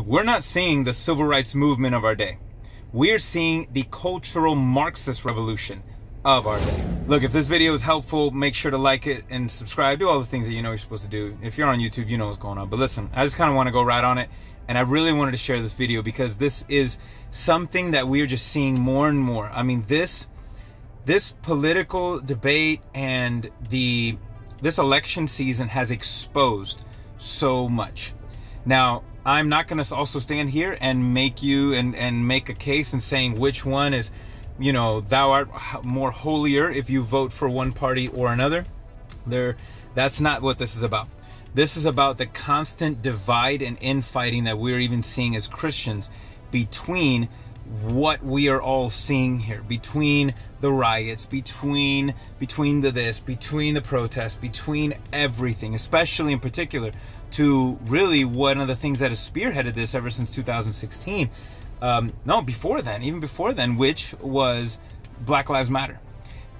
We're not seeing the civil rights movement of our day. We're seeing the cultural Marxist revolution of our day. Look, if this video is helpful, make sure to like it and subscribe. Do all the things that you know you're supposed to do. If you're on YouTube, you know what's going on. But listen, I just kind of want to go right on it. And I really wanted to share this video because this is something that we're just seeing more and more. I mean, this political debate and this election season has exposed so much. Now, I'm not going to also stand here and make you and make a case and saying which one is, you know, thou art more holier if you vote for one party or another. That's not what this is about. This is about the constant divide and infighting that we're even seeing as Christians between what we are all seeing here, between the riots, between the protests, between everything, especially in particular to really one of the things that has spearheaded this ever since 2016. No, before then, even before then, which was Black Lives Matter.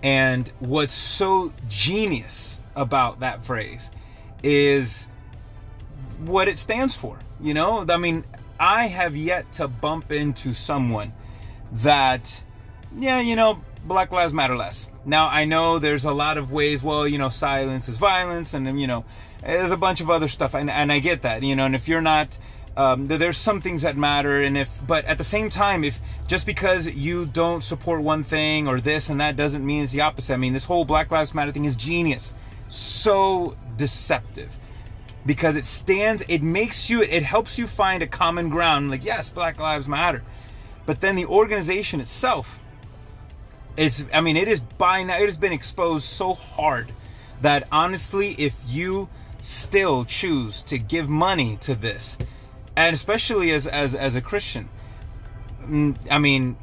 And what's so genius about that phrase is what it stands for. You know, I mean, I have yet to bump into someone that, yeah, you know, Black Lives Matter less. Now, I know there's a lot of ways, well, you know, silence is violence, and then, you know, there's a bunch of other stuff, and I get that, you know, and if you're not, there's some things that matter, but at the same time, if just because you don't support one thing or this and that doesn't mean it's the opposite. I mean, this whole Black Lives Matter thing is genius. So deceptive. Because it helps you find a common ground, like, yes, Black Lives Matter. But then the organization itself is, I mean, it has been exposed so hard that honestly, if you still choose to give money to this, and especially as a Christian, I mean,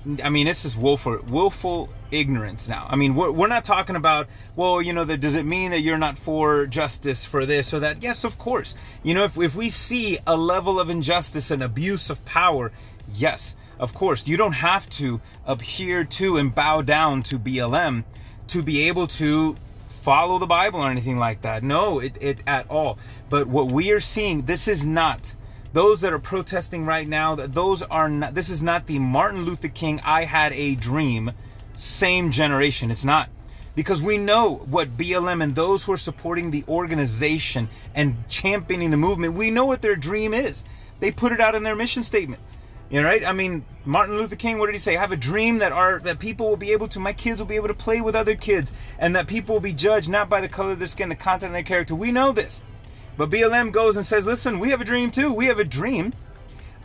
this is willful ignorance now. I mean, we're not talking about, well, you know, does it mean that you're not for justice for this or that? Yes, of course. You know, if we see a level of injustice and abuse of power, yes, of course. You don't have to adhere to and bow down to BLM to be able to follow the Bible or anything like that. No, it at all. But what we are seeing, this is not, those that are protesting right now, this is not the Martin Luther King, I had a dream, same generation. It's not. Because we know what BLM and those who are supporting the organization and championing the movement, we know what their dream is. They put it out in their mission statement. You know, right? I mean, Martin Luther King, what did he say? I have a dream that people will be able to, my kids will be able to play with other kids, and that people will be judged not by the color of their skin, the content of their character. We know this. But BLM goes and says, listen, we have a dream too. We have a dream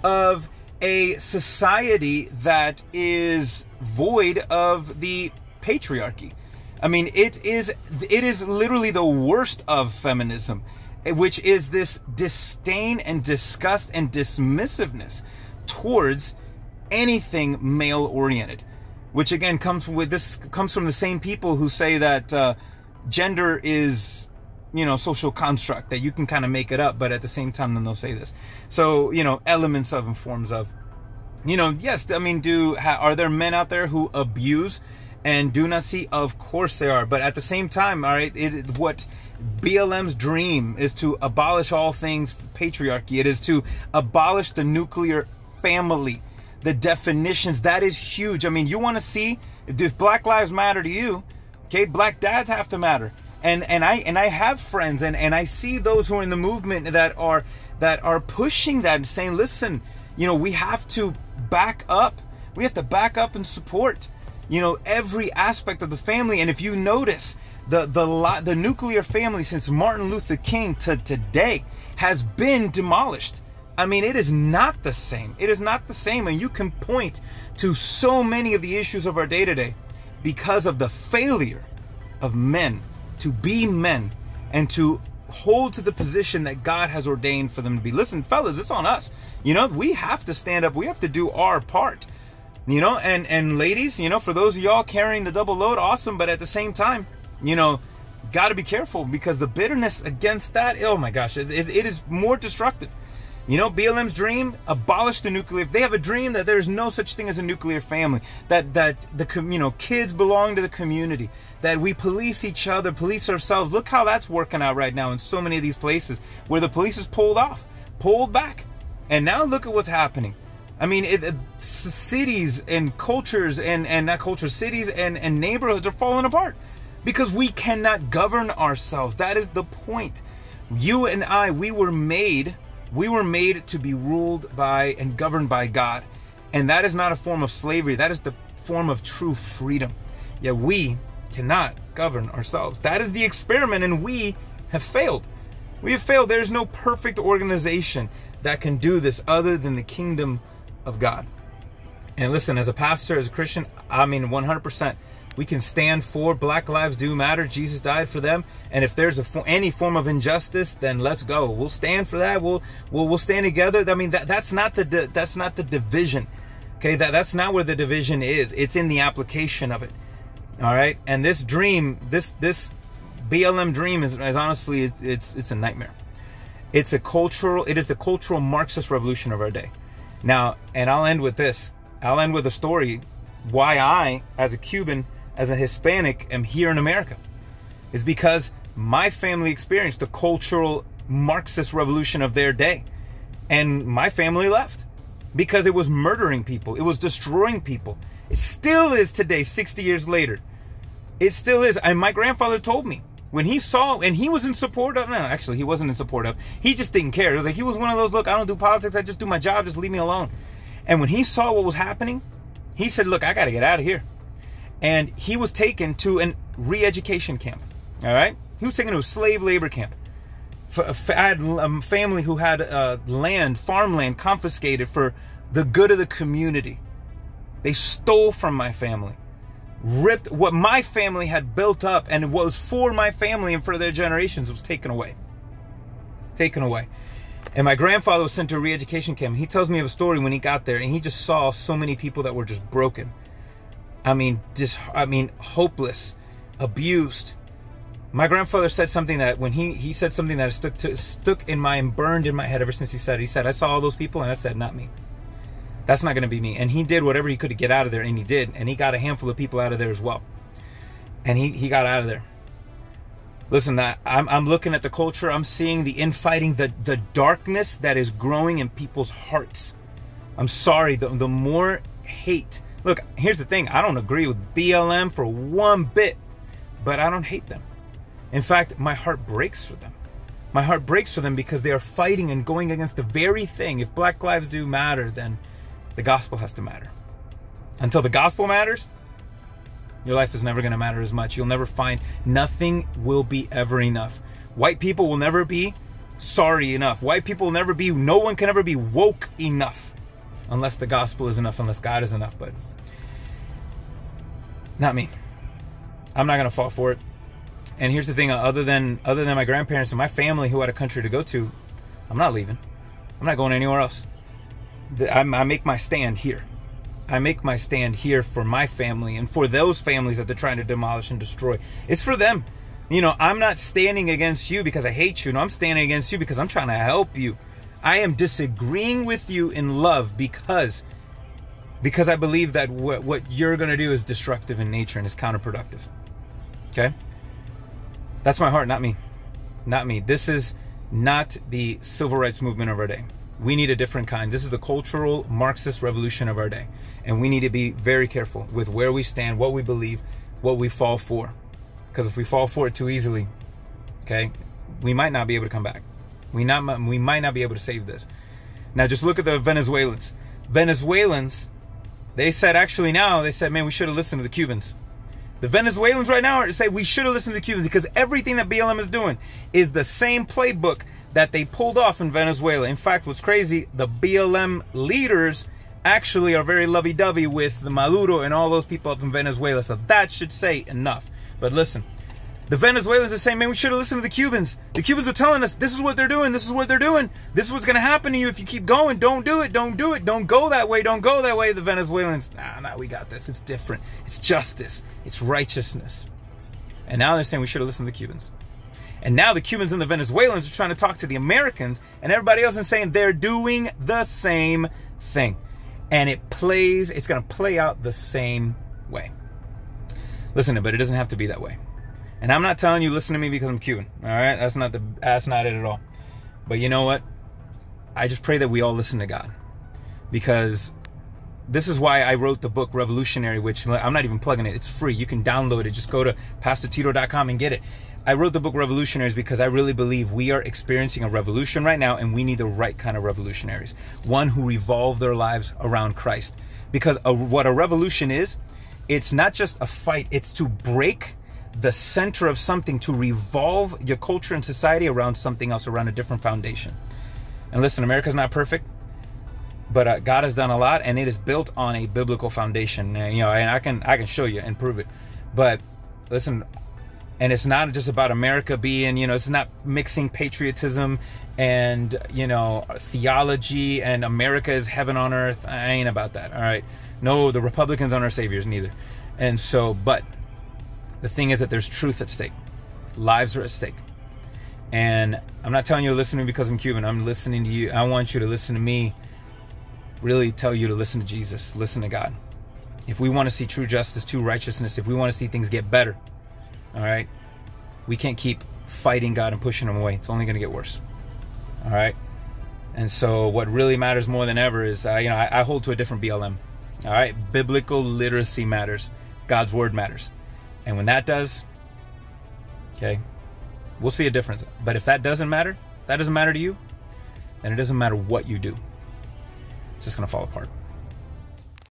of a society that is void of the patriarchy. I mean, it is literally the worst of feminism, which is this disdain and disgust and dismissiveness towards anything male-oriented, which again comes from the same people who say that gender is, you know, social construct, that you can kind of make it up, but at the same time then they'll say this. So, you know, elements of and forms of, you know, yes, I mean, are there men out there who abuse and do not see? Of course there are, but at the same time, all right, what BLM's dream is to abolish all things patriarchy. It is to abolish the nuclear family, the definitions. That is huge. I mean, you want to see if Black Lives matter to you, okay, black dads have to matter. And I have friends and I see those who are in the movement that are pushing that and saying, listen, you know, we have to back up. We have to back up and support, you know, every aspect of the family. And if you notice, the nuclear family since Martin Luther King to today has been demolished. I mean, it is not the same. It is not the same. And you can point to so many of the issues of our day today because of the failure of men to be men and to hold to the position that God has ordained for them to be. Listen, fellas, it's on us. You know, we have to stand up. We have to do our part. You know, and ladies, you know, for those of y'all carrying the double load, awesome. But at the same time, you know, got to be careful because the bitterness against that, oh my gosh, it is more destructive. You know, BLM's dream, abolish the nuclear. They have a dream that there's no such thing as a nuclear family, that you know, kids belong to the community, that we police each other, police ourselves. Look how that's working out right now in so many of these places where the police is pulled back. And now look at what's happening. I mean, cities and cultures and not cultures, cities and neighborhoods are falling apart because we cannot govern ourselves. That is the point. You and I, we were made to be ruled by and governed by God. And that is not a form of slavery. That is the form of true freedom. Yet we cannot govern ourselves. That is the experiment, and we have failed. We have failed. There's no perfect organization that can do this other than the kingdom of God. And listen, as a pastor, as a Christian, I mean 100%, we can stand for Black Lives Do Matter. Jesus died for them. And if there's any form of injustice, then let's go. We'll stand for that. We'll stand together. I mean, that's not the division. Okay, that's not where the division is. It's in the application of it. All right. And this dream, this BLM dream is honestly, it's a nightmare. It is the cultural Marxist revolution of our day. Now, and I'll end with this. I'll end with a story why I, as a Cuban, as a Hispanic, am here in America. Is because my family experienced the cultural Marxist revolution of their day. And my family left because it was murdering people. It was destroying people. It still is today, 60 years later. It still is. And my grandfather told me when he saw, and he was in support of, no, actually he wasn't in support of, he just didn't care. It was like, he was one of those, look, I don't do politics, I just do my job, just leave me alone. And when he saw what was happening, he said, look, I got to get out of here. And he was taken to a re-education camp. All right. He was taken to a slave labor camp. I had a family who had farmland confiscated for the good of the community. They stole from my family, ripped what my family had built up and was for my family and for their generations was taken away. Taken away. And my grandfather was sent to a re-education camp. He tells me of a story when he got there and he just saw so many people that were just broken. I mean, hopeless, abused. My grandfather said something that when he said something that stuck in my and burned in my head ever since he said, I saw all those people and I said, not me. That's not going to be me. And he did whatever he could to get out of there, and he did. And he got a handful of people out of there as well. And he got out of there. Listen, I'm looking at the culture. I'm seeing the infighting, the darkness that is growing in people's hearts. I'm sorry, the more hate. Look, here's the thing. I don't agree with BLM for one bit, but I don't hate them. In fact, my heart breaks for them. My heart breaks for them because they are fighting and going against the very thing. If Black Lives Do Matter, then the gospel has to matter. Until the gospel matters, your life is never going to matter as much. You'll never find, nothing will be ever enough. White people will never be sorry enough. White people will never be, no one can ever be woke enough unless the gospel is enough, unless God is enough. But not me. I'm not going to fall for it. And here's the thing, other than my grandparents and my family who had a country to go to, I'm not leaving. I'm not going anywhere else. I make my stand here. I make my stand here for my family and for those families that they're trying to demolish and destroy. It's for them. You know, I'm not standing against you because I hate you. No, I'm standing against you because I'm trying to help you. I am disagreeing with you in love because I believe that what you're going to do is destructive in nature and is counterproductive. Okay? That's my heart, not me. Not me. This is not the civil rights movement of our day. We need a different kind. This is the cultural Marxist revolution of our day. And we need to be very careful with where we stand, what we believe, what we fall for. Because if we fall for it too easily, okay, we might not be able to come back. We might not be able to save this. Now just look at the Venezuelans. Venezuelans, they said, man, we should have listened to the Cubans. The Venezuelans right now say we should have listened to the Cubans because everything that BLM is doing is the same playbook that they pulled off in Venezuela. In fact, what's crazy, the BLM leaders actually are very lovey-dovey with the Maduro and all those people up in Venezuela. So that should say enough. But listen, the Venezuelans are saying, man, we should have listened to the Cubans. The Cubans were telling us, this is what they're doing. This is what they're doing. This is what's going to happen to you if you keep going. Don't do it. Don't do it. Don't go that way. Don't go that way. The Venezuelans, nah, we got this. It's different. It's justice. It's righteousness. And now they're saying we should have listened to the Cubans. And now the Cubans and the Venezuelans are trying to talk to the Americans and everybody else and saying they're doing the same thing. And it's going to play out the same way. Listen, but it doesn't have to be that way. And I'm not telling you listen to me because I'm Cuban. All right? That's not it at all. But you know what? I just pray that we all listen to God, because this is why I wrote the book Revolutionary, which I'm not even plugging it. It's free. You can download it. Just go to pastortito.com and get it. I wrote the book Revolutionaries because I really believe we are experiencing a revolution right now, and we need the right kind of revolutionaries. One who revolve their lives around Christ. Because what a revolution is, it's not just a fight. It's to break the center of something, to revolve your culture and society around something else, around a different foundation. And listen, America's not perfect, but God has done a lot, and it is built on a biblical foundation. And, you know, and I can show you and prove it. But listen, and it's not just about America being, you know, it's not mixing patriotism and, you know, theology and America is heaven on earth. I ain't about that. All right. No, the Republicans aren't our saviors neither. And so, but the thing is that there's truth at stake. Lives are at stake. And I'm not telling you to listen to me because I'm Cuban. I'm listening to you. I want you to listen to me. Really tell you to listen to Jesus. Listen to God. If we want to see true justice, true righteousness, if we want to see things get better, all right, we can't keep fighting God and pushing him away. It's only going to get worse. All right. And so what really matters more than ever is, you know, I hold to a different BLM. All right. Biblical literacy matters. God's word matters. And when that does, okay, we'll see a difference. But if that doesn't matter to you, then it doesn't matter what you do. It's just going to fall apart.